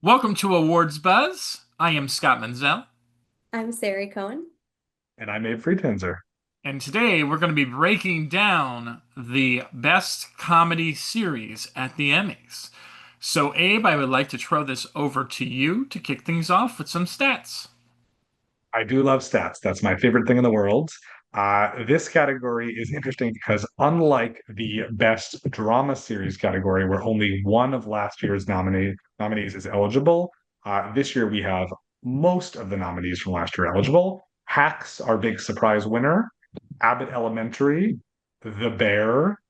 Welcome to Awards Buzz. I am Scott Menzel, I'm Sari Cohen. And I'm Abe Friedtanzer. and today we're going to be breaking down the best comedy series at the Emmys. So, Abe, I would like to throw this over to you to kick things off with some stats. I do love stats. That's my favorite thing in the world. This category is interesting because, unlike the best drama series category, where only one of last year's nominees is eligible, this year we have most of the nominees from last year eligible. Hacks, our big surprise winner, Abbott Elementary, The Bear,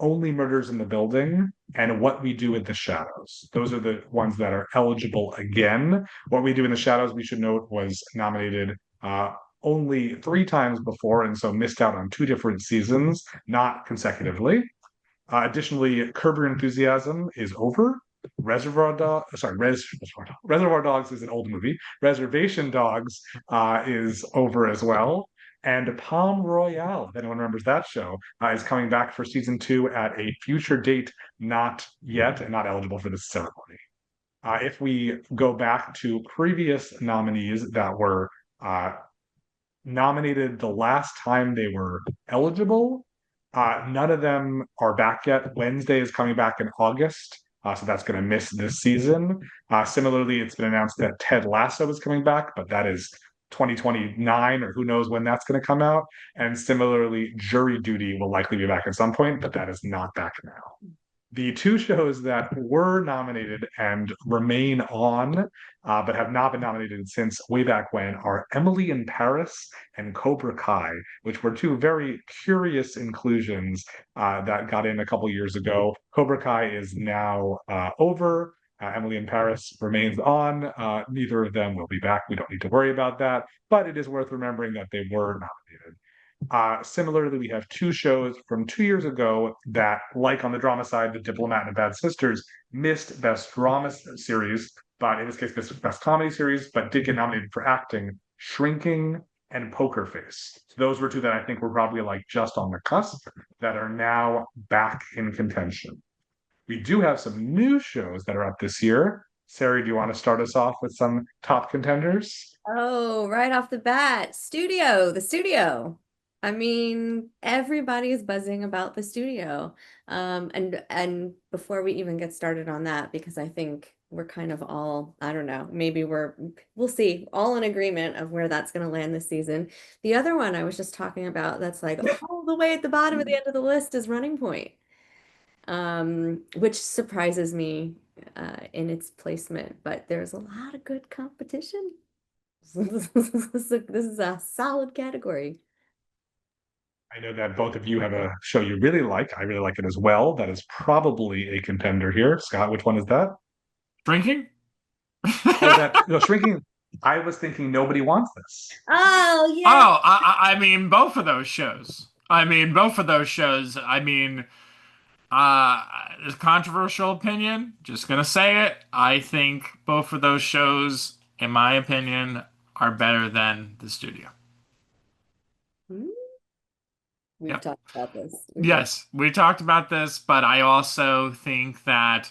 Only Murders in the Building, and What We Do in the Shadows. Those are the ones that are eligible again. What We Do in the Shadows, we should note, was nominated only three times before, and so missed out on two different seasons, not consecutively. Additionally, Curb Your Enthusiasm is over. Reservoir Dogs is an old movie. Reservation Dogs is over as well. And Palm Royale, if anyone remembers that show, is coming back for season two at a future date, not yet, and not eligible for this ceremony. If we go back to previous nominees that were nominated the last time they were eligible, none of them are back yet. Wednesday is coming back in August, so that's going to miss this season. Similarly, it's been announced that Ted Lasso is coming back, but that is 2029, or who knows when that's going to come out. And similarly, Jury Duty will likely be back at some point, but that is not back now. The two shows that were nominated and remain on, but have not been nominated since way back when, are Emily in Paris and Cobra Kai, which were two very curious inclusions that got in a couple years ago. Cobra Kai is now over. Emily in Paris remains on. Neither of them will be back. We don't need to worry about that, but it is worth remembering that they were nominated. Similarly, we have two shows from 2 years ago that, like on the drama side, The Diplomat and Bad Sisters, missed Best Drama Series, but in this case, Best Comedy Series, but did get nominated for acting, Shrinking and Poker Face. So those were two that I think were probably like just on the cusp that are now back in contention. We do have some new shows that are up this year. Sari, do you want to start us off with some top contenders? Oh, right off the bat, the studio. I mean, everybody is buzzing about the studio. And before we even get started on that, because I think we're kind of all, I don't know, maybe we'll see, all in agreement of where that's going to land this season. The other one I was just talking about that's like all the way at the bottom of the end of the list is Running Point, which surprises me in its placement, but there's a lot of good competition. This is a solid category. I know that both of you have a show you really like. I really like it as well. That is probably a contender here. Scott, which one is that? Drinking? Oh, that no, Shrinking. I was thinking nobody wants this. Oh, yes. Oh, I mean, both of those shows. I mean, both of those shows. I mean, it's a controversial opinion. Just gonna say it. I think both of those shows, in my opinion, are better than the studio. Hmm, We've Yep. talked about this. We've talked. Yes, we talked about this, but I also think that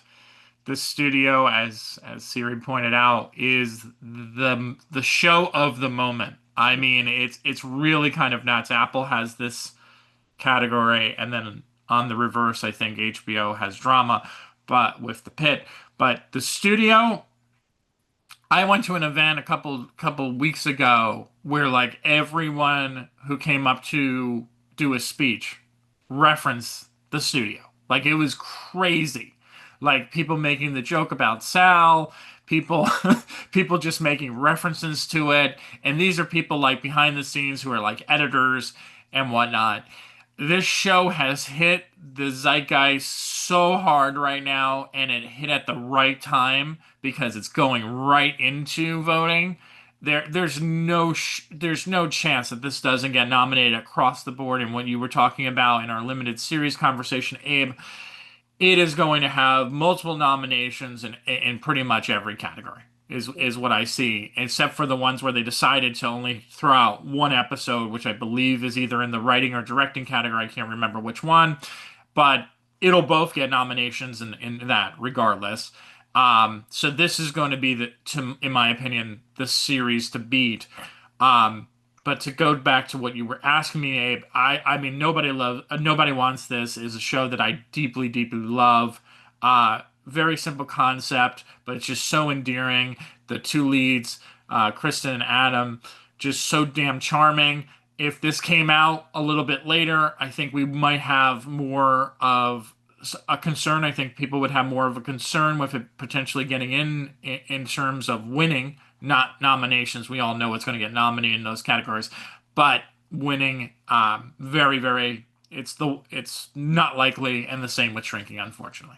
the studio, as Siri pointed out, is the show of the moment. I mean, it's really kind of nuts. Apple has this category, and then on the reverse, I think HBO has drama, but with the pit. But the studio, I went to an event a couple weeks ago where like everyone who came up to do a speech referenced the studio. Like it was crazy. Like people making the joke about Sal, people people just making references to it. And these are people like behind the scenes who are like editors and whatnot. This show has hit the zeitgeist so hard right now, and it hit at the right time because it's going right into voting. There's no chance that this doesn't get nominated across the board. And what you were talking about in our limited series conversation, Abe, it is going to have multiple nominations in pretty much every category. Is what I see, except for the ones where they decided to only throw out one episode, which I believe is either in the writing or directing category. I can't remember which one, but it'll both get nominations in that regardless. So this is going to be in my opinion, the series to beat. Um, but to go back to what you were asking me, Abe, I mean, nobody wants this is a show that I deeply, deeply love. Very simple concept, but it's just so endearing. The two leads, Kristen and Adam, just so damn charming. If this came out a little bit later, I think we might have more of a concern. I think people would have more of a concern with it potentially getting in terms of winning, not nominations. We all know it's going to get nominated in those categories, but winning, very, very. It's not likely, and the same with shrinking, unfortunately.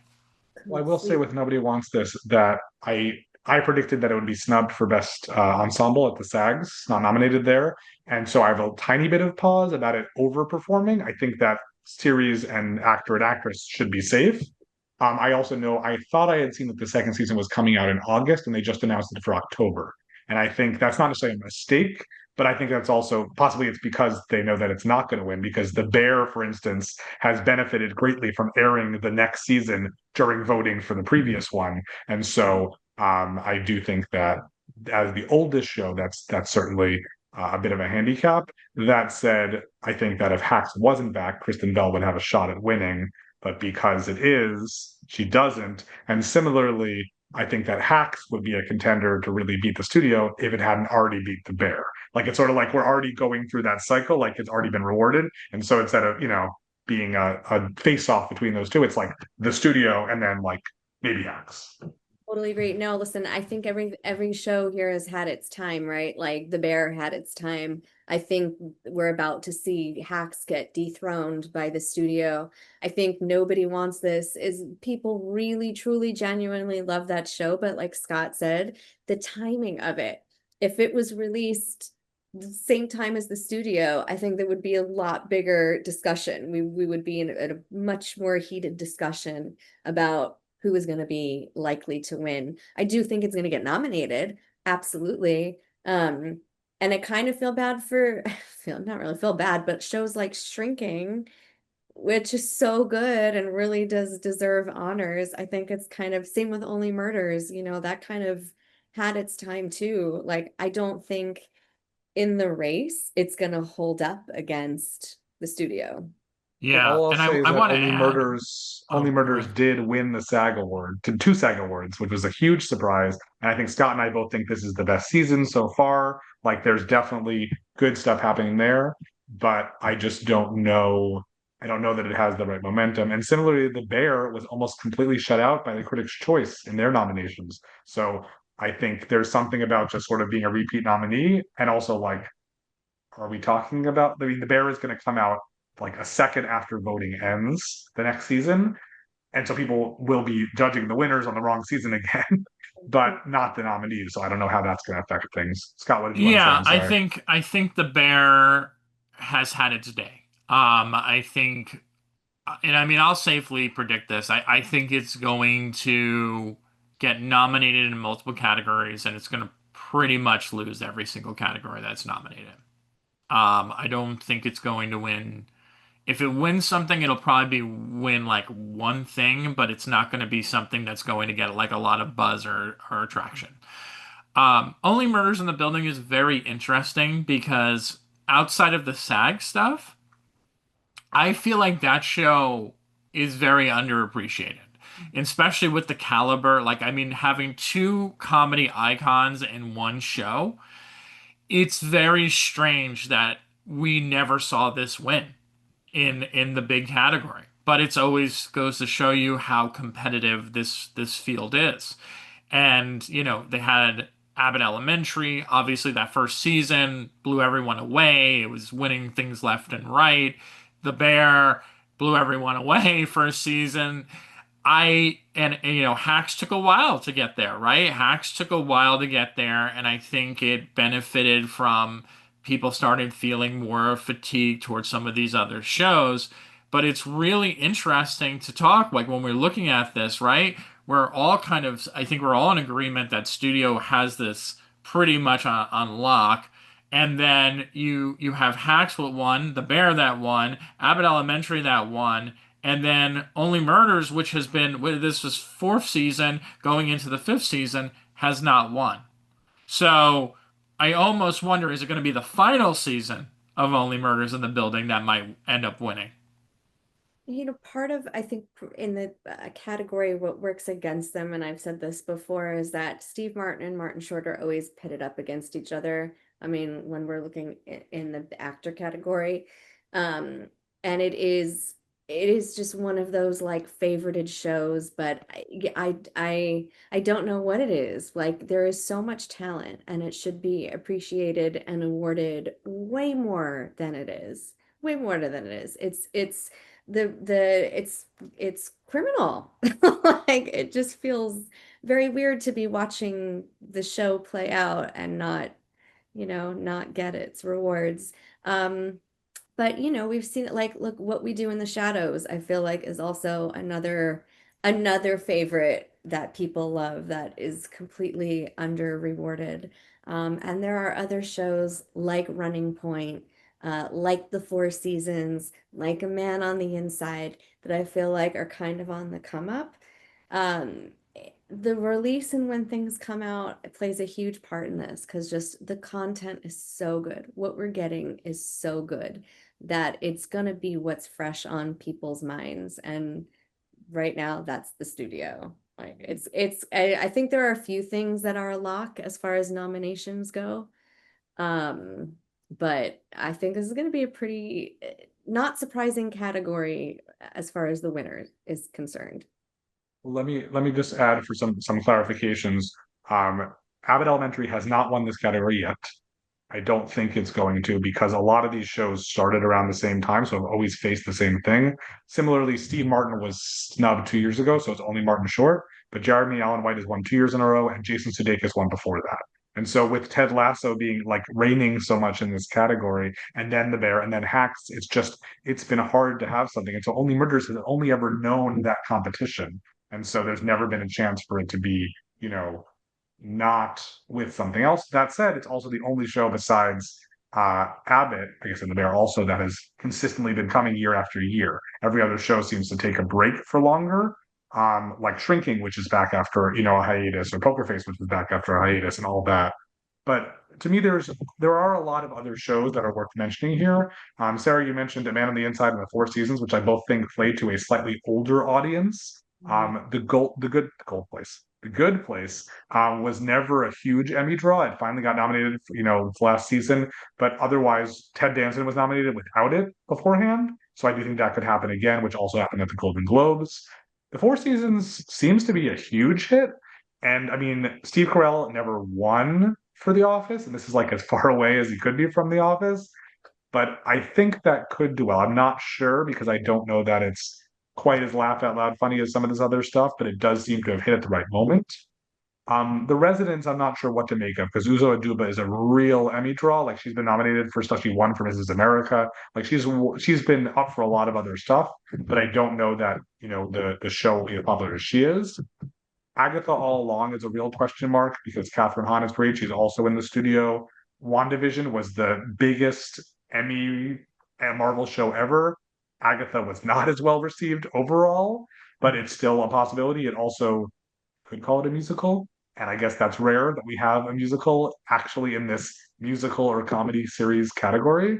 Well, I will say Complete. with Nobody Wants This that I predicted that it would be snubbed for best ensemble at the SAGs, not nominated there, and so I have a tiny bit of pause about it overperforming. I think that series and actor and actress should be safe. I also know I thought I had seen that the second season was coming out in August, and they just announced it for October. And I think that's not necessarily a mistake, but I think that's also possibly it's because they know that it's not going to win. Because The Bear, for instance, has benefited greatly from airing the next season during voting for the previous one, and so I do think that as the oldest show, that's certainly a bit of a handicap. That said, I think that if Hacks wasn't back, Kristen Bell would have a shot at winning, but because it is, she doesn't. And similarly, I think that Hacks would be a contender to really beat the studio if it hadn't already beat the Bear. Like it's sort of like we're already going through that cycle, like it's already been rewarded. And so instead of, being a face off between those two, it's like the studio and then like maybe Hacks. Totally agree. No, listen, I think every show here has had its time, right? Like The Bear had its time. I think we're about to see Hacks get dethroned by the studio. I think Nobody Wants This is people really, truly, genuinely love that show, but like Scott said, the timing of it. If it was released the same time as the studio, I think there would be a lot bigger discussion. We would be in a much more heated discussion about who is going to be likely to win. I do think it's going to get nominated, absolutely. And I kind of feel bad for feel not really feel bad, but shows like Shrinking, which is so good and really does deserve honors. I think it's kind of same with Only Murders, that kind of had its time too. Like I don't think in the race it's going to hold up against the studio. Well, Yeah, all I'll and say is I that want to add. Only Oh, go Murders ahead. did win the SAG award, to two SAG awards, which was a huge surprise. And I think Scott and I both think this is the best season so far. Like there's definitely good stuff happening there, but I just don't know. I don't know that it has the right momentum. And similarly, The Bear was almost completely shut out by the Critics' Choice in their nominations. So I think there's something about just sort of being a repeat nominee and also like are we talking about? I mean, The Bear is going to come out like a second after voting ends the next season. And so people will be judging the winners on the wrong season again, but not the nominees. So I don't know how that's going to affect things. Scott, what did you want to say? Yeah, I'm I sorry. think I think the Bear has had its day. I think, and I mean, I'll safely predict this. I think it's going to get nominated in multiple categories, and it's going to pretty much lose every single category that's nominated. I don't think it's going to win. If it wins something, it'll probably win like one thing, but it's not going to be something that's going to get like a lot of buzz or attraction. Only Murders in the Building is very interesting because outside of the SAG stuff, I feel like that show is very underappreciated, especially with the caliber. Like, I mean, having two comedy icons in one show, it's very strange that we never saw this win in the big category. But it's always goes to show you how competitive this field is. And, they had Abbott Elementary. Obviously, that first season blew everyone away. It was winning things left and right. The Bear blew everyone away first season. Hacks took a while to get there, right? Hacks took a while to get there, and I think it benefited from people started feeling more fatigue towards some of these other shows. But it's really interesting to talk, like when we're looking at this, right? We're all kind of, I think we're all in agreement that studio has this pretty much on lock. And then you have Hacks that won, The Bear that won, Abbott Elementary that won, And then Only Murders, which has been, this was fourth season going into the fifth season, has not won. So I almost wonder, is it going to be the final season of Only Murders in the Building that might end up winning? Part of, I think, in the category, what works against them, and I've said this before, is that Steve Martin and Martin Short are always pitted up against each other. I mean, when we're looking in the actor category, um, and it is just one of those like favorited shows, but I don't know what it is. Like there is so much talent, and it should be appreciated and awarded way more than it is. Way more than it is. It's the it's criminal. Like it just feels very weird to be watching the show play out and not get its rewards. But we've seen it, like, look, What We Do in the Shadows, I feel like is also another favorite that people love that is completely under rewarded. And there are other shows like Running Point, like The Four Seasons, like A Man on the Inside, that I feel like are kind of on the come up. Um, the release and when things come out, it plays a huge part in this because just the content is so good. What we're getting is so good that it's going to be what's fresh on people's minds. And right now, that's the studio. Like I think there are a few things that are a lock as far as nominations go. Um, but I think this is going to be a pretty not surprising category as far as the winner is concerned. Let me just add for some clarifications. Abbott Elementary has not won this category yet. I don't think it's going to because a lot of these shows started around the same time, so I've always faced the same thing. Similarly, Steve Martin was snubbed 2 years ago, so it's only Martin Short. But Jeremy Allen White has won 2 years in a row, and Jason Sudeikis won before that. And so with Ted Lasso being like reigning so much in this category, and then The Bear, and then Hacks, it's been hard to have something. And so Only Murders has only ever known that competition. And so there's never been a chance for it to be, not with something else. That said, it's also the only show besides Abbott, I guess, in The Bear also that has consistently been coming year after year. Every other show seems to take a break for longer. Like Shrinking, which is back after, a hiatus, or Poker Face, which is back after a hiatus and all that. But to me, there are a lot of other shows that are worth mentioning here. Sarah, you mentioned A Man on the Inside and The Four Seasons, which I both think play to a slightly older audience. The Good Place was never a huge Emmy draw. It finally got nominated, last season, but otherwise, Ted Danson was nominated without it beforehand. So I do think that could happen again, which also happened at the Golden Globes. The Four Seasons seems to be a huge hit, and I mean, Steve Carell never won for The Office, and this is like as far away as he could be from The Office. But I think that could do well. I'm not sure because I don't know that it's quite as laugh out loud funny as some of this other stuff, but it does seem to have hit at the right moment. The Residents, I'm not sure what to make of because Uzo Aduba is a real Emmy draw. Like she's been nominated for stuff. She won for Mrs. America. Like she's been up for a lot of other stuff, but I don't know that the show will be as popular as she is. Agatha all along is a real question mark because Catherine Hahn is great. She's also in the studio. WandaVision was the biggest Emmy and Marvel show ever. Agatha was not as well received overall, but it's still a possibility. It also could call it a musical. And I guess that's rare that we have a musical actually in this musical or comedy series category.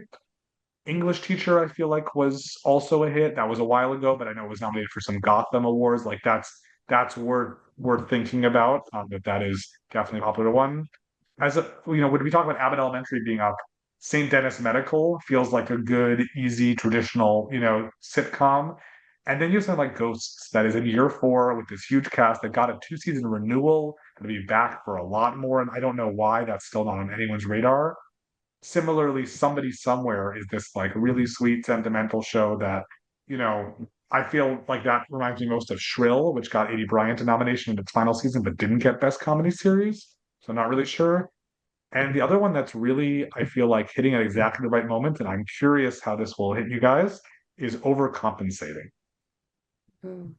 English Teacher, I feel like was also a hit. That was a while ago, but I know it was nominated for some Gotham awards. Like that's worth thinking about. That is definitely a popular one. When we talk about Abbott Elementary being up, St. Denis Medical feels like a good, easy, traditional, sitcom. And then you have something like Ghosts that is in year four with this huge cast that got a 2-season renewal and to be back for a lot more. And I don't know why that's still not on anyone's radar. Similarly, Somebody Somewhere is this like really sweet, sentimental show that, you know, I feel like that reminds me most of Shrill, which got Adie Bryant a nomination in its final season, but didn't get Best Comedy Series. So I'm not really sure. And the other one that's really, I feel like hitting at exactly the right moment, and I'm curious how this will hit you guys, is Overcompensating. Hmm.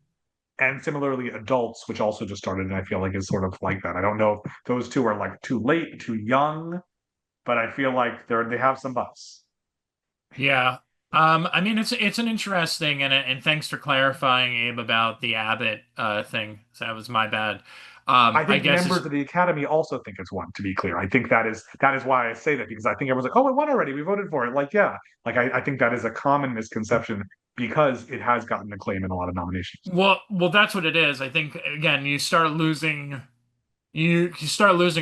And similarly, Adults, which also just started, and I feel like is sort of like that. I don't know if those two are like too late, too young, but I feel like they have some buzz. Yeah. I mean, it's an interesting and thanks for clarifying, Abe, about the Abbott thing. So that was my bad. I I think guess members it's of the Academy also think it's one, to be clear. I think that is why I say that, because I think everyone's like, oh, it won already. We voted for it. Like, yeah. Like I think that is a common misconception because it has gotten acclaim in a lot of nominations. well, that's what it is. I think again, you start losing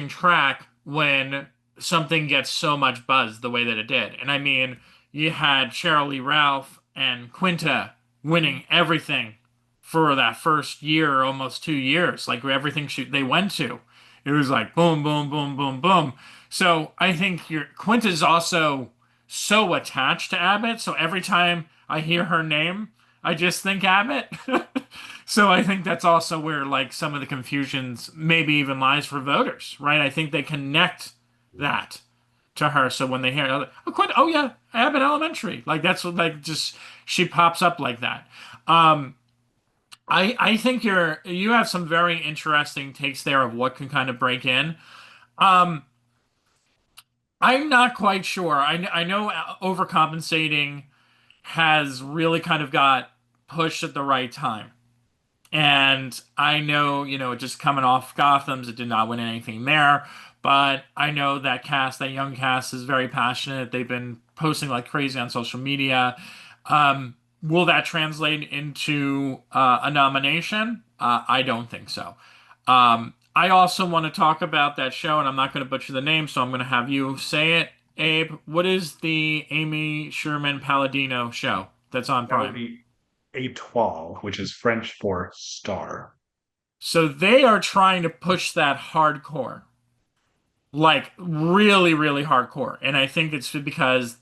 track when something gets so much buzz the way that it did. And I mean, you had Cheryl Lee Ralph and Quinta winning everything for that first year, almost 2 years, like everything they went to. It was like boom, boom, boom, boom, boom. So I think your Quinta's also so attached to Abbott. So every time I hear her name, I just think Abbott. So I think that's also where like some of the confusions maybe even lies for voters, right? I think they connect that to her. So when they hear, oh yeah, Abbott Elementary, like that's what like just she pops up like that. Um, I think you have some very interesting takes there of what can kind of break in. Um, I'm not quite sure. I know overcompensating has really kind of got pushed at the right time. And I know, just coming off Gotham's, it did not win anything there. But I know that cast, that young cast, is very passionate. They've been posting like crazy on social media. Will that translate into a nomination? I don't think so. I also want to talk about that show, and I'm not going to butcher the name, so I'm going to have you say it, Abe. What is the Amy Sherman Palladino show that's on That would Prime? be étoile, which is French for star. So they are trying to push that hardcore, like really, really hardcore. And I think it's because,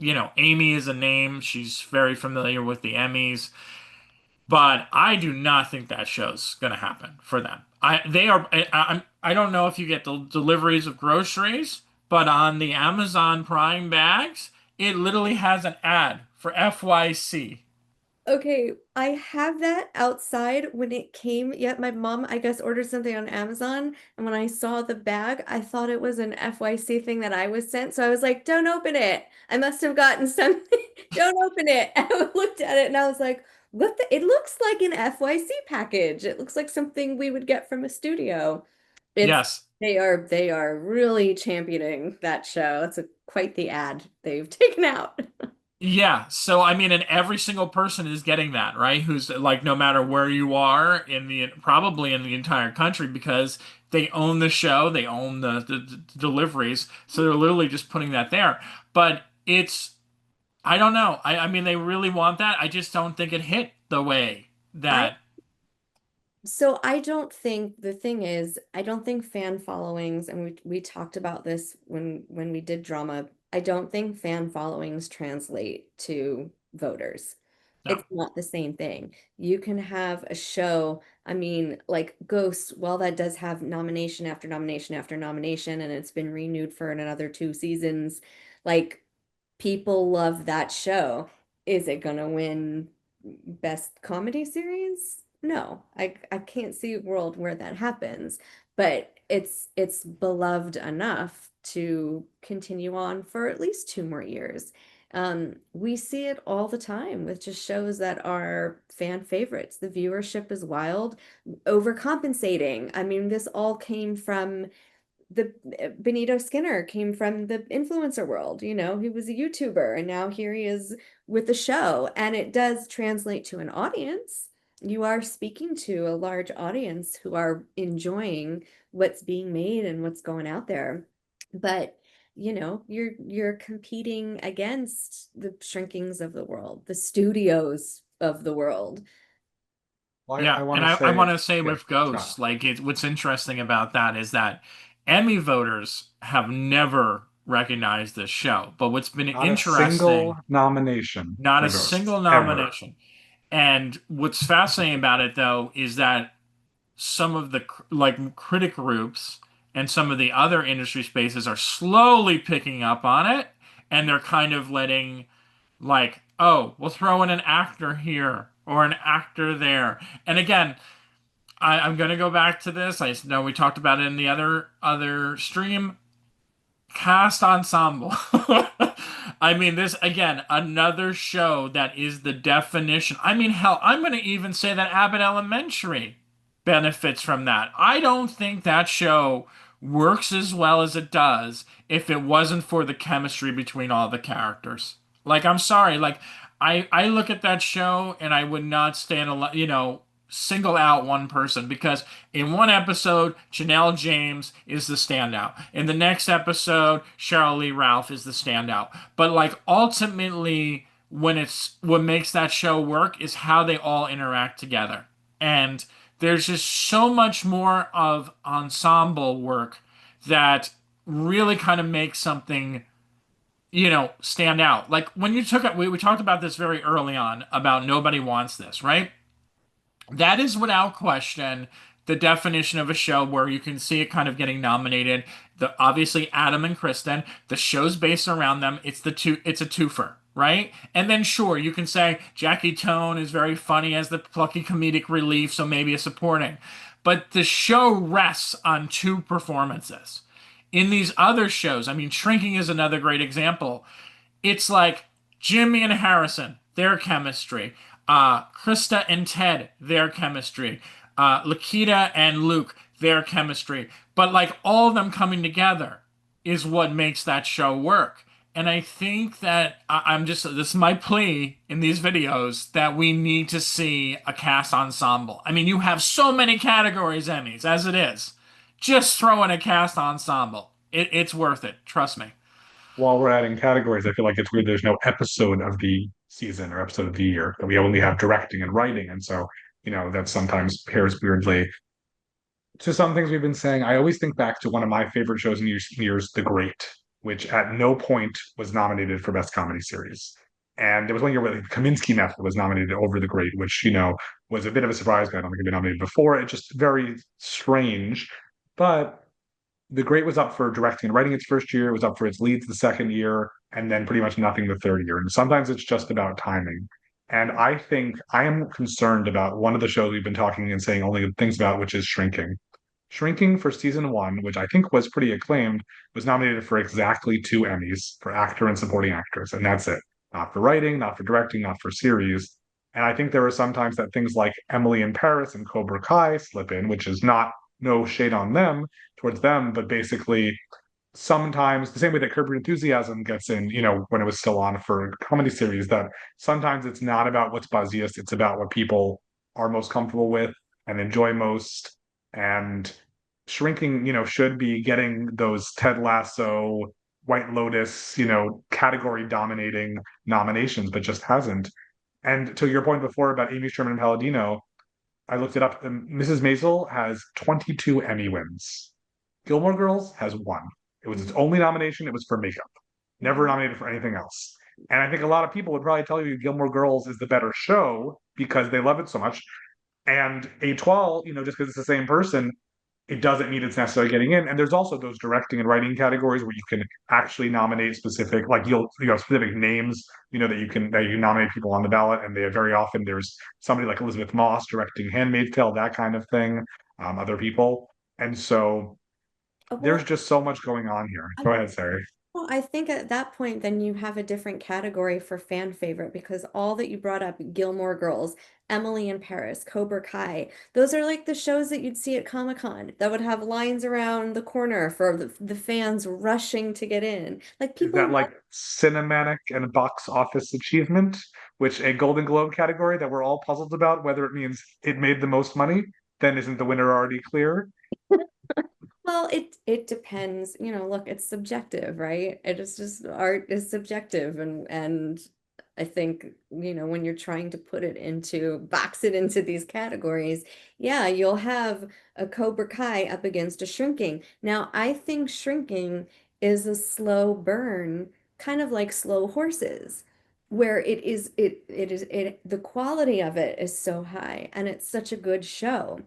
Amy is a name. She's very familiar with the Emmys, but I do not think that show's gonna happen for them. I don't know if you get the deliveries of groceries, but on the Amazon Prime bags, it literally has an ad for FYC. Okay, I have that outside when it came. Yet my mom, I guess, ordered something on Amazon, and when I saw the bag, I thought it was an FYC thing that I was sent. So I was like, "Don't open it. I must have gotten something. Don't open it." I looked at it and I was like, "What the? It looks like an FYC package. It looks like something we would get from a studio." It's Yes. they are really championing that show. It's quite the ad they've taken out. Yeah, so I mean, and every single person is getting that, right? Who's like, no matter where you are probably in the entire country, because they own the show, they own the deliveries, so they're literally just putting that there. But I don't know. I mean, they really want that. I just don't think it hit the way I that, So I don't think the thing is, I don't think fan followings, and we talked about this when we did drama. I don't think fan followings translate to voters. no. It's not the same thing. You can have a show, I mean, like Ghost, while that does have nomination after nomination after nomination, and it's been renewed for another 2 seasons, like people love that show. Is it gonna win best comedy series? No, I can't see a world where that happens, but it's beloved enough to continue on for at least 2 more years. We see it all the time with just shows that are fan favorites. The viewership is wild, overcompensating. I mean, this all came from the Benito Skinner came from the influencer world. He was a YouTuber and now here he is with the show. And it does translate to an audience. You are speaking to a large audience who are enjoying what's being made and what's going out there. But you're competing against the shrinkings of the world, the studios of the world. Well, Yeah, I want and to I say, want to say yeah, with Scott, Ghosts, like what's interesting about that is that Emmy voters have never recognized this show. But what's been not a single interesting, nomination not for a Ghosts single ever. nomination. And what's fascinating about it, though, is that some of the like critic groups and some of the other industry spaces are slowly picking up on it, and they're kind of letting like, oh, we'll throw in an actor here or an actor there. And again, I'm gonna go back to this. I know we talked about it in the other stream. Cast ensemble. I mean, this again, another show that is the definition. I mean, hell, I'm going to even say that Abbott Elementary benefits from that. I don't think that show works as well as it does if it wasn't for the chemistry between all the characters. Like, I'm sorry, like I look at that show and I would not stand single out one person because in one episode, Janelle James is the standout. In the next episode, Cheryl Lee Ralph is the standout. But like ultimately, what makes that show work is how they all interact together. And there's just so much more of ensemble work that really kind of makes something stand out. Like when you took it, we talked about this very early on about nobody wants this, right? That is without question the definition of a show where you can see it kind of getting nominated. The obviously Adam and Kristen, the show's based around them. It's a twofer, right? And then sure, you can say Jackie Tone is very funny as the plucky comedic relief, so maybe a supporting. But the show rests on two performances. In these other shows, I mean, Shrinking is another great example. It's like Jimmy and Harrison, their chemistry. Krista and Ted, their chemistry. Lakita and Luke, their chemistry. But like all of them coming together is what makes that show work. And I think that this is my plea in these videos that we need to see a cast ensemble. I mean, you have so many categories, Emmys, as it is. Just throw in a cast ensemble. It's worth it. Trust me. While we're adding categories, I feel like it's weird there's no episode of the season or episode of the year, that we only have directing and writing. And so, that sometimes pairs weirdly to some things we've been saying. I always think back to one of my favorite shows in years, The Great, which at no point was nominated for Best Comedy Series. And there was one year where the Kaminsky Method was nominated over The Great, which, was a bit of a surprise. I don't think it'd been nominated before. It's just very strange. But The Great was up for directing and writing its first year. It was up for its leads the second year, and then pretty much nothing the third year. And sometimes it's just about timing. And I think I am concerned about one of the shows we've been talking and saying only good things about, which is Shrinking. Shrinking for season one, which I think was pretty acclaimed, was nominated for exactly 2 Emmys for actor and supporting actress, and that's it. Not for writing, not for directing, not for series. And I think there are sometimes that things like Emily in Paris and Cobra Kai slip in, which is not no shade on them towards them, but basically sometimes the same way that Curb Your Enthusiasm gets in, when it was still on for a comedy series, that sometimes it's not about what's buzziest, it's about what people are most comfortable with and enjoy most. And Shrinking, should be getting those Ted Lasso, White Lotus, category dominating nominations, but just hasn't. And to your point before about Amy Sherman Palladino, I looked it up. And Mrs. Maisel has 22 Emmy wins. Gilmore Girls has one. It was its only nomination. It was for makeup, never nominated for anything else. And I think a lot of people would probably tell you Gilmore Girls is the better show because they love it so much. And A12, just because it's the same person, it doesn't mean it's necessarily getting in. And there's also those directing and writing categories where you can actually nominate specific, like specific names, that you nominate people on the ballot. And they very often there's somebody like Elizabeth Moss directing Handmaid's Tale, that kind of thing, other people. And so there's Well, just so much going on here. I Go ahead, Sari. Well, I think at that point, then you have a different category for fan favorite because all that you brought up, Gilmore Girls, Emily in Paris, Cobra Kai, those are like the shows that you'd see at Comic-Con that would have lines around the corner for the fans rushing to get in. Like Is people that love, like cinematic and box office achievement, which a Golden Globe category that we're all puzzled about, whether it means it made the most money, then isn't the winner already clear? well, it depends, look, it's subjective, right? It is just art is subjective and I think, when you're trying to put it into box it into these categories, yeah, you'll have a Cobra Kai up against a Shrinking. Now, I think Shrinking is a slow burn, kind of like Slow Horses, where the quality of it is so high and it's such a good show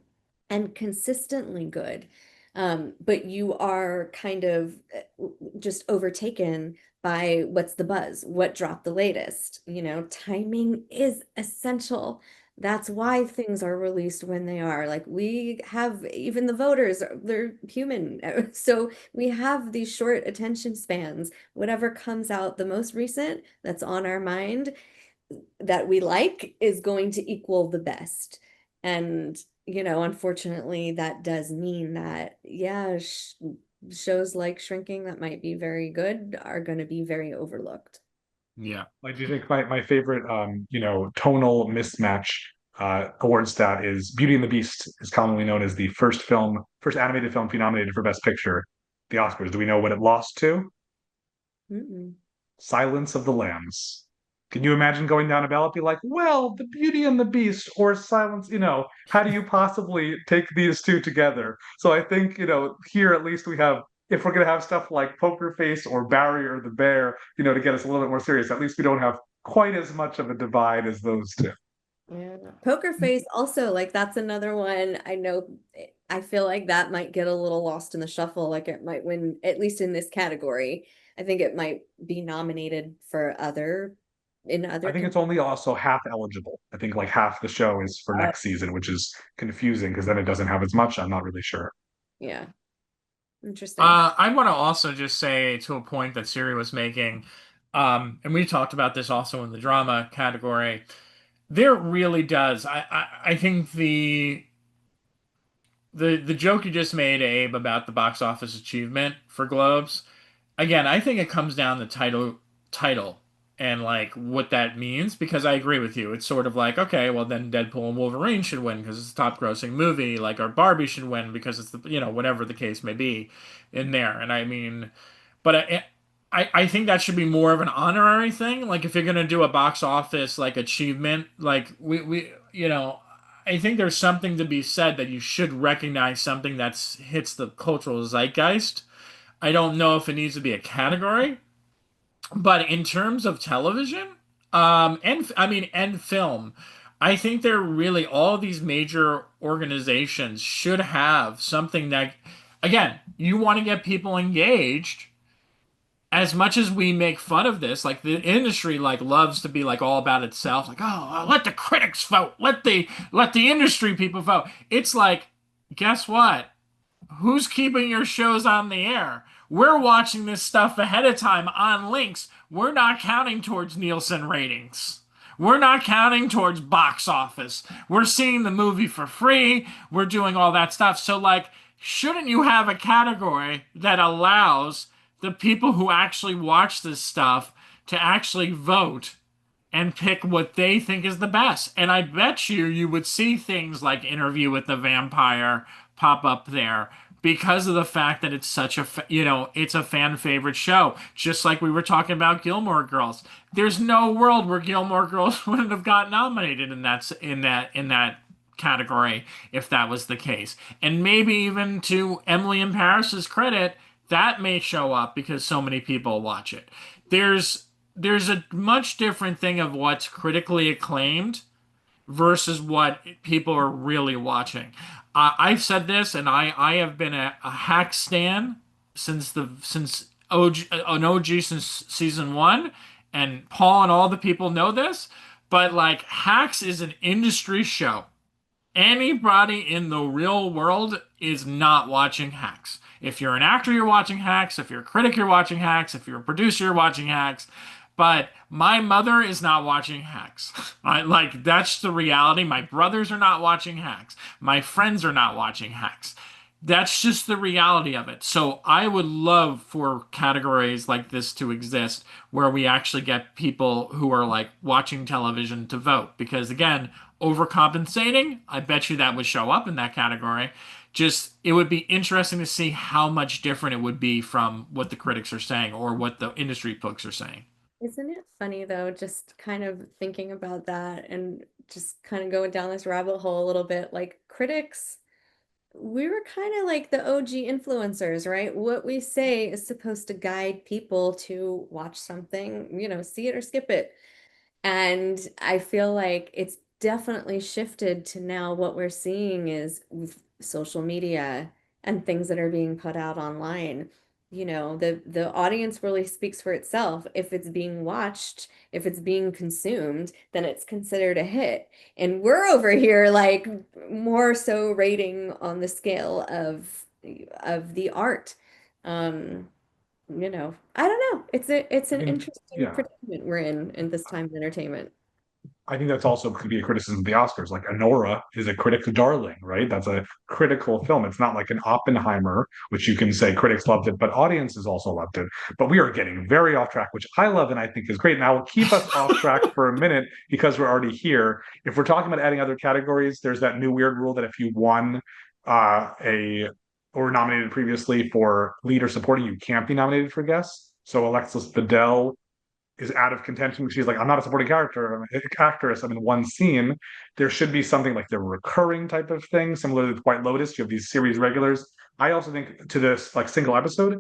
and consistently good. But you are kind of just overtaken by what's the buzz, what dropped the latest. Timing is essential. That's why things are released when they are. Like we have even the voters, they're human. So we have these short attention spans. Whatever comes out the most recent that's on our mind that we like is going to equal the best. And, unfortunately, that does mean that, yeah, sh shows like Shrinking that might be very good are going to be very overlooked. Yeah. Like, do you think my favorite tonal mismatch award stat is Beauty and the Beast is commonly known as the first animated film to be nominated for Best Picture, the Oscars. Do we know what it lost to? Mm-mm. Silence of the Lambs. Can you imagine going down a ballot, be like, well, the Beauty and the Beast or Silence, how do you possibly take these two together? So I think, here at least we have, if we're going to have stuff like Poker Face or Barry or the Bear, to get us a little bit more serious, at least we don't have quite as much of a divide as those two. Yeah. Poker Face also, like that's another one I know. I feel like that might get a little lost in the shuffle. Like it might win, at least in this category. I think it might be nominated for in I other. think it's only also half eligible. I think like half the show is for Oh, next season, which is confusing because then it doesn't have as much. I'm not really sure. yeah. Interesting. I want to also just say to a point that Siri was making, and we talked about this also in the drama category. There really does. I think the joke you just made, Abe, about the box office achievement for Globes, again, I think it comes down to title and like what that means because I agree with you. It's sort of like, okay, well then Deadpool and Wolverine should win because it's the top grossing movie, like our Barbie should win because it's the whatever the case may be in there. And I mean, but I think that should be more of an honorary thing. Like if you're gonna do a box office like achievement, like we I think there's something to be said that you should recognize something that's hits the cultural zeitgeist. I don't know if it needs to be a category, but in terms of television, and I mean, and film, I think they're really all these major organizations should have something that, again, you want to get people engaged. As much as we make fun of this, like the industry, like loves to be like all about itself, like let the critics vote, let the industry people vote. It's like, guess what? Who's keeping your shows on the air? We're watching this stuff ahead of time on links. We're not counting towards Nielsen ratings. We're not counting towards box office. We're seeing the movie for free. We're doing all that stuff. So, like, shouldn't you have a category that allows the people who actually watch this stuff to actually vote and pick what they think is the best? And I bet you would see things like Interview with the Vampire pop up there because of the fact that it's such a it's a fan favorite show, just like we were talking about Gilmore Girls. There's no world where Gilmore Girls wouldn't have got nominated in that category if that was the case. And maybe even to Emily in Paris's credit, that may show up because so many people watch it. There's a much different thing of what's critically acclaimed versus what people are really watching. I've said this, and I have been a hack stan since an OG since season one, and Paul and all the people know this. But like Hacks is an industry show. Anybody in the real world is not watching Hacks. If you're an actor, you're watching Hacks. If you're a critic, you're watching Hacks. If you're a producer, you're watching Hacks. But my mother is not watching Hacks. Like that's the reality. My brothers are not watching Hacks. My friends are not watching Hacks. That's just the reality of it. So I would love for categories like this to exist where we actually get people who are like watching television to vote. Because again, overcompensating, I bet you that would show up in that category. Just it would be interesting to see how much different it would be from what the critics are saying or what the industry folks are saying. Isn't it funny though, just kind of thinking about that and just kind of going down this rabbit hole a little bit, like critics, we were kind of like the OG influencers, right? What we say is supposed to guide people to watch something, see it or skip it. And I feel like it's definitely shifted to now what we're seeing is with social media and things that are being put out online. the audience really speaks for itself. If it's being watched, if it's being consumed, then it's considered a hit. And we're over here like more so rating on the scale of the art. Um, I don't know. It's I an think, interesting yeah. predicament we're in this time of entertainment. I think that's also could be a criticism of the Oscars. Like Anora is a critic's darling, right? That's a critical film. It's not like an Oppenheimer, which you can say critics loved it, but audiences also loved it. But we are getting very off track, which I love and I think is great. Now we'll keep us off track for a minute because we're already here. If we're talking about adding other categories, there's that new weird rule that if you won a or nominated previously for lead or supporting, you can't be nominated for guest. So Alexis Bledel is out of contention. She's like, I'm not a supporting character, I'm an actress. I'm in one scene. There should be something like the recurring type of thing, similar to White Lotus. You have these series regulars. I also think to this like single episode.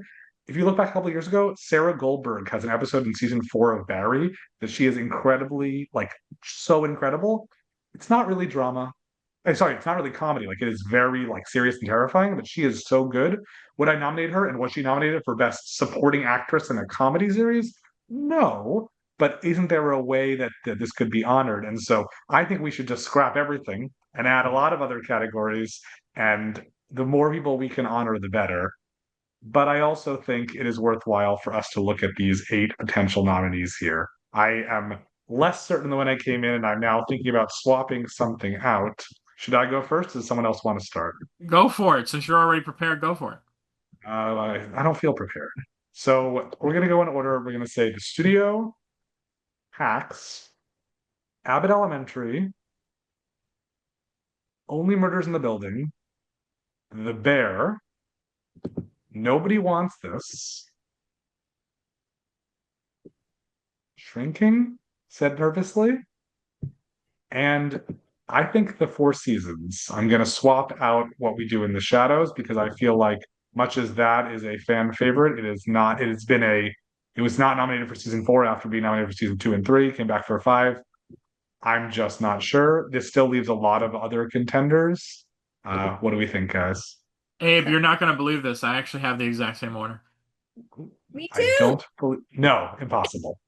If you look back a couple of years ago, Sarah Goldberg has an episode in season 4 of Barry that she is incredibly like so incredible. It's not really drama. Sorry, it's not really comedy. Like it is very like serious and terrifying, but she is so good. Would I nominate her? And was she nominated for best supporting actress in a comedy series? No, but isn't there a way that this could be honored? And so I think we should just scrap everything and add a lot of other categories. And the more people we can honor, the better. But I also think it is worthwhile for us to look at these 8 potential nominees here. I am less certain than when I came in, and I'm now thinking about swapping something out. Should I go first? Does someone else want to start? Go for it. Since you're already prepared, go for it. I don't feel prepared. So we're going to go in order. We're going to say the studio, Hacks, Abbott Elementary, Only Murders in the Building, The Bear, Nobody Wants This, Shrinking, said nervously, and I think the Four Seasons. I'm going to swap out What We Do in the Shadows because I feel like much as that is a fan favorite, it is not. It has been a. It was not nominated for season 4 after being nominated for season 2 and 3. Came back for a 5. I'm just not sure. This still leaves a lot of other contenders. What do we think, guys? Abe, you're not going to believe this. I actually have the exact same order. Me I too. don't believe. No, impossible.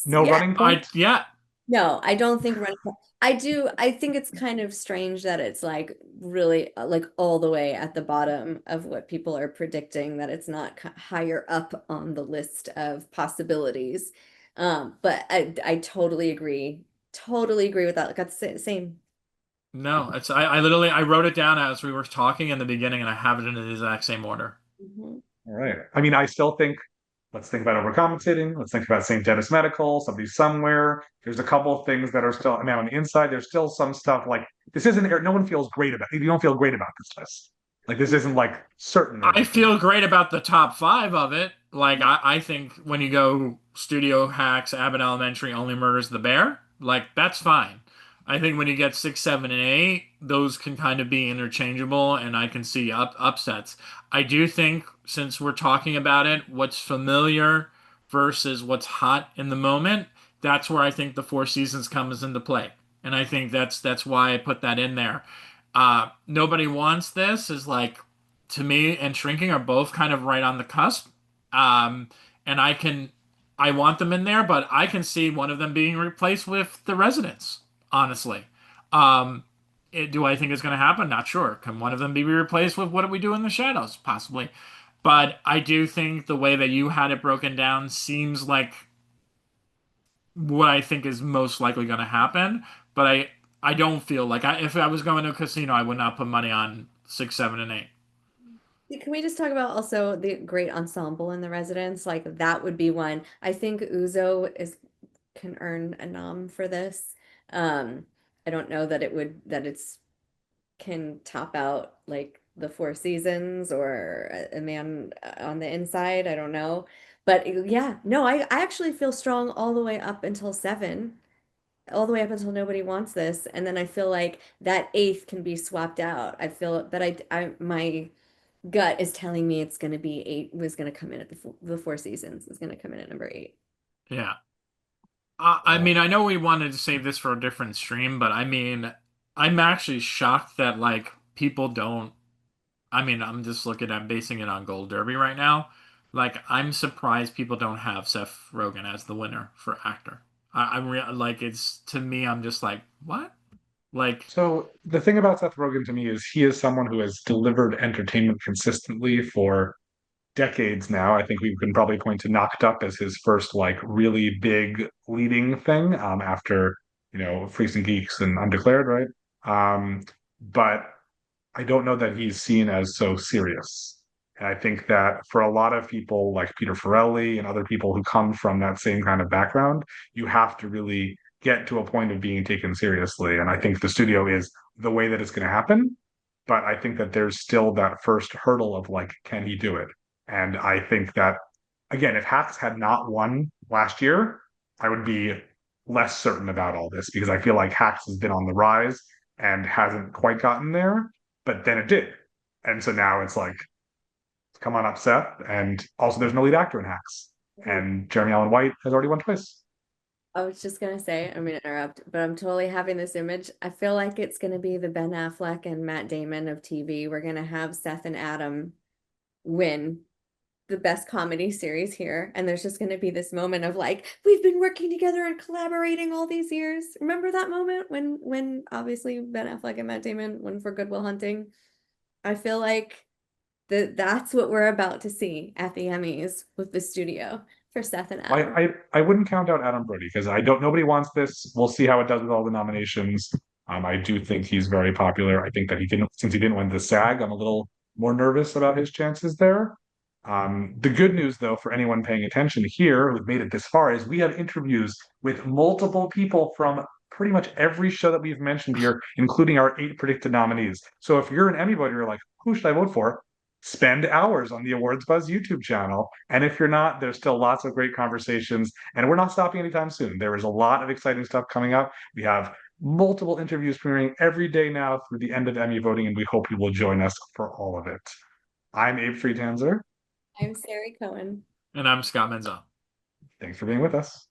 No Yeah. running point. Yeah. No, I don't think running. I think it's kind of strange that it's like really like all the way at the bottom of what people are predicting, that it's not higher up on the list of possibilities. But I totally agree. Totally agree with that. Like that's the same. No, it's I literally I wrote it down as we were talking in the beginning, and I have it in the exact same order. Mhm. All right. I mean, I still think let's think about overcompensating. Let's think about St. Dennis Medical, somebody somewhere. There's a couple of things that are still, I mean, on the inside, there's still some stuff like this isn't, no one feels great about it. You don't feel great about this list. Like this isn't like certain or I anything. feel great about the top five of it. Like I think when you go Studio Hacks, Abbott Elementary, Only Murders the Bear, like that's fine. I think when you get 6, 7, and 8, those can kind of be interchangeable, and I can see upsets. I do think since we're talking about it, what's familiar versus what's hot in the moment, that's where I think the Four Seasons comes into play, and I think that's why I put that in there. Nobody Wants This is like to me and Shrinking are both kind of right on the cusp. Um, and I want them in there, but I can see one of them being replaced with The Residents, honestly. Um, do I think it's going to happen? Not sure. Can one of them be replaced with What Do We Do in the Shadows? Possibly. But I do think the way that you had it broken down seems like what I think is most likely going to happen. But I don't feel like if I was going to a casino, I would not put money on 6, 7, and 8. Can we just talk about also the great ensemble in the residence? Like that would be one. I think Uzo is can earn a nom for this. I don't know that it's can top out like the Four Seasons or a Man on the Inside. I don't know. But yeah, no, I actually feel strong all the way up until 7, all the way up until Nobody Wants This. And then I feel like that eighth can be swapped out. I feel that my gut is telling me it's going to be 8 was going to come in at the Four Seasons is going to come in at number 8. Yeah. I Well, mean, I know we wanted to save this for a different stream, but I mean, I'm actually shocked that like people don't. I mean, I'm just looking at basing it on Gold Derby right now. Like, I'm surprised people don't have Seth Rogen as the winner for actor. I'm like, it's to me, I'm just like, what? Like, So the thing about Seth Rogen to me is he is someone who has delivered entertainment consistently for decades now. I think we can probably point to Knocked Up as his first like really big leading thing after, Freaks and Geeks and Undeclared, right? But I don't know that he's seen as so serious. And I think that for a lot of people like Peter Farrelly and other people who come from that same kind of background, you have to really get to a point of being taken seriously. And I think the studio is the way that it's going to happen. But I think that there's still that first hurdle of like, can he do it? And I think that, again, if Hacks had not won last year, I would be less certain about all this because I feel like Hacks has been on the rise and hasn't quite gotten there, but then it did. And so now it's like, come on up, Seth. And also, there's no lead actor in Hacks. Mhm. And Jeremy Allen White has already won twice. I was just gonna say, I'm gonna interrupt, but I'm totally having this image. I feel like it's gonna be the Ben Affleck and Matt Damon of TV. We're gonna have Seth and Adam win the best comedy series here, and there's just gonna be this moment of like, we've been working together and collaborating all these years. Remember that moment when obviously Ben Affleck and Matt Damon won for Good Will Hunting? I feel like that's what we're about to see at the Emmys with the studio for Seth and I, Adam. I, I wouldn't count out Adam Brody because I don't, nobody wants this. We'll see how it does with all the nominations. I do think he's very popular. I think that since he didn't win the SAG, I'm a little more nervous about his chances there. The good news, though, for anyone paying attention here who's made it this far, is we have interviews with multiple people from pretty much every show that we've mentioned here, including our 8 predicted nominees. So if you're an Emmy voter, you're like, who should I vote for? Spend hours on the Awards Buzz YouTube channel. And if you're not, there's still lots of great conversations. And we're not stopping anytime soon. There is a lot of exciting stuff coming up. We have multiple interviews premiering every day now through the end of Emmy voting, and we hope you will join us for all of it. I'm Abe Friedtanzer. I'm Sari Cohen. and I'm Scott Menzel. Thanks for being with us.